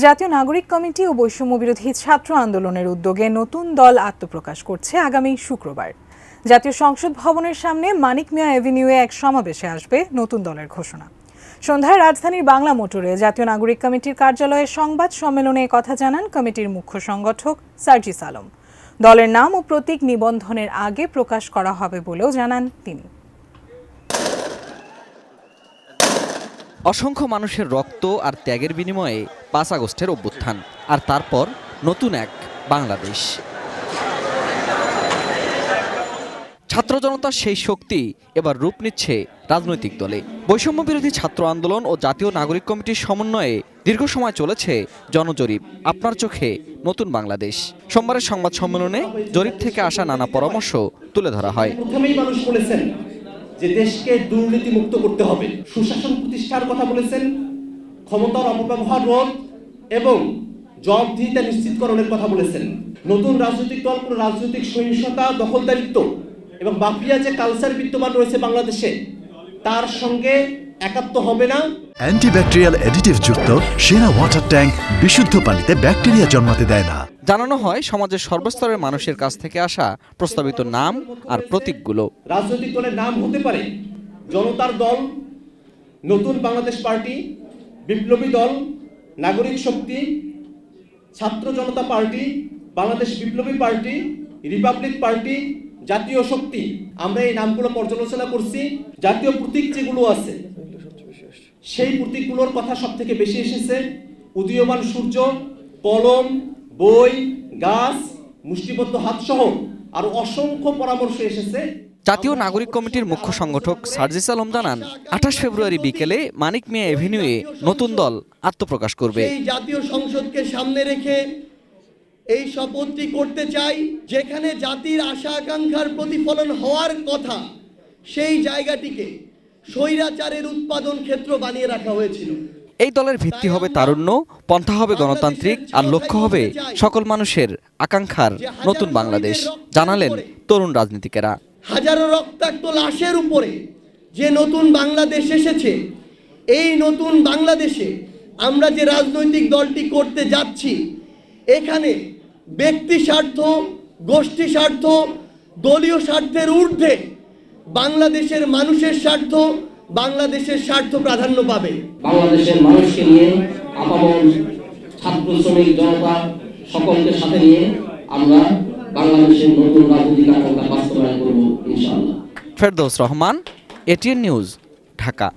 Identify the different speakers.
Speaker 1: জাতীয় নাগরিক কমিটি ও বৈষম্য বিরোধী ছাত্র আন্দোলনের উদ্যোগে নতুন দল আত্মপ্রকাশ করছে আগামী শুক্রবার। জাতীয় সংসদ ভবনের সামনে মানিক মিয়া এভিনিউয়ে এক সমাবেশে আসবে নতুন দলের ঘোষণা। সন্ধ্যায় রাজধানীর বাংলা মোটরে জাতীয় নাগরিক কমিটির কার্যালয়ে সংবাদ সম্মেলনে কথা জানান কমিটির মুখ্য সংগঠক সার্জিস আলম। দলের নাম ও প্রতীক নিবন্ধনের আগে প্রকাশ করা হবে বলেও জানান তিনি।
Speaker 2: অসংখ্য মানুষের রক্ত আর ত্যাগের বিনিময়ে ৫ আগস্টের অভ্যুত্থান, আর তারপর নতুন এক বাংলাদেশ। ছাত্র জনতার সেই শক্তি এবার রূপ নিচ্ছে রাজনৈতিক দলে। বৈষম্য বিরোধী ছাত্র আন্দোলন ও জাতীয় নাগরিক কমিটির সমন্বয়ে দীর্ঘ সময় চলেছে জনজরিপ আপনার চোখে নতুন বাংলাদেশ। সোমবারের সংবাদ সম্মেলনে জরিপ থেকে আসা নানা পরামর্শ তুলে ধরা হয়।
Speaker 3: প্রথমেই মানুষ বলেছেন যে দেশকে দুর্নীতি মুক্ত করতে হবে, সুশাসন প্রতিষ্ঠার কথা বলেছেন, ক্ষমতার অপব্যবহার রোধ এবং জবাবদিহিতা নিশ্চিতকরণের কথা বলেছেন। নতুন রাজনৈতিক দল কোনো রাজনৈতিক সহিংসতা, দখলদারিত্ব এবং মাফিয়া যে কালচার বিদ্যমান রয়েছে বাংলাদেশে, তার সঙ্গে একাত্ম হবে না।
Speaker 4: অ্যান্টিব্যাকটেরিয়াল অ্যাডিটিভ যুক্ত সেরা ওয়াটার ট্যাঙ্ক বিশুদ্ধ পানিতে ব্যাকটেরিয়া জন্মাতে দেয় না।
Speaker 2: জানানো হয় সমাজের সর্বস্তরের মানুষের কাছ থেকে আসা প্রস্তাবিত নাম আর প্রতীকগুলো।
Speaker 3: রাজনৈতিক দলের নাম হতে পারে জনতার দল, নতুন বাংলাদেশ পার্টি, বিপ্লবী দল, নাগরিক শক্তি, ছাত্র জনতা পার্টি, বাংলাদেশ বিপ্লবী পার্টি, রিপাবলিক পার্টি, জাতীয় শক্তি। আমরা এই নামগুলো পর্যালোচনা করছি। জাতীয় প্রতীক যেগুলো আছে সেই প্রতীকগুলোর কথা সব থেকে বেশি এসেছে। উদীয়মান সূর্য, কলম, বই, গাছ, মুষ্টিবদ্ধ হাতসহ আর অসংখ্য পরামর্শ এসেছে।
Speaker 2: জাতীয় নাগরিক কমিটির মুখ্য সংগঠক সার্জিস আলম জানান ২৮ ফেব্রুয়ারি বিকেলে মানিক মিয়া এভিনিউয়ে নতুন দল আত্মপ্রকাশ করবে।
Speaker 5: এই জাতীয় সংসদকে সামনে রেখে এই শপথটি করতে চাই, যেখানে জাতির আশা আকাঙ্ক্ষার প্রতিফলন হওয়ার কথা সেই জায়গাটিকে স্বৈরাচারের উৎপাদন ক্ষেত্র বানিয়ে রাখা হয়েছিল।
Speaker 2: এই দলের ভিত্তি হবে তারুণ্য, পন্থা হবে গণতান্ত্রিক, আর লক্ষ্য হবে সকল মানুষের আকাঙ্ক্ষার নতুন বাংলাদেশ, জানালেন তরুণ রাজনীতিকেরা।
Speaker 5: হাজারো রক্তাক্ত লাশের উপরে যে নতুন বাংলাদেশ এসেছে, এই নতুন বাংলাদেশে আমরা যে রাজনৈতিক দলটি করতে যাচ্ছি, এখানে ব্যক্তি স্বার্থ, গোষ্ঠী স্বার্থ, দলীয় স্বার্থের ঊর্ধ্বে বাংলাদেশের মানুষের স্বার্থ, বাংলাদেশের স্বার্থ প্রাধান্য পাবে।
Speaker 6: বাংলাদেশের মানুষকে নিয়ে, আপামর ছাত্র শ্রমিক জনতা সকলকে সাথে নিয়ে আমরা বাংলাদেশের নতুন রাজনৈতিক আকাঙ্ক্ষা বাস্তবায়ন করব ইনশাআল্লাহ।
Speaker 2: Ferdous Rahman, ATN news, Dhaka.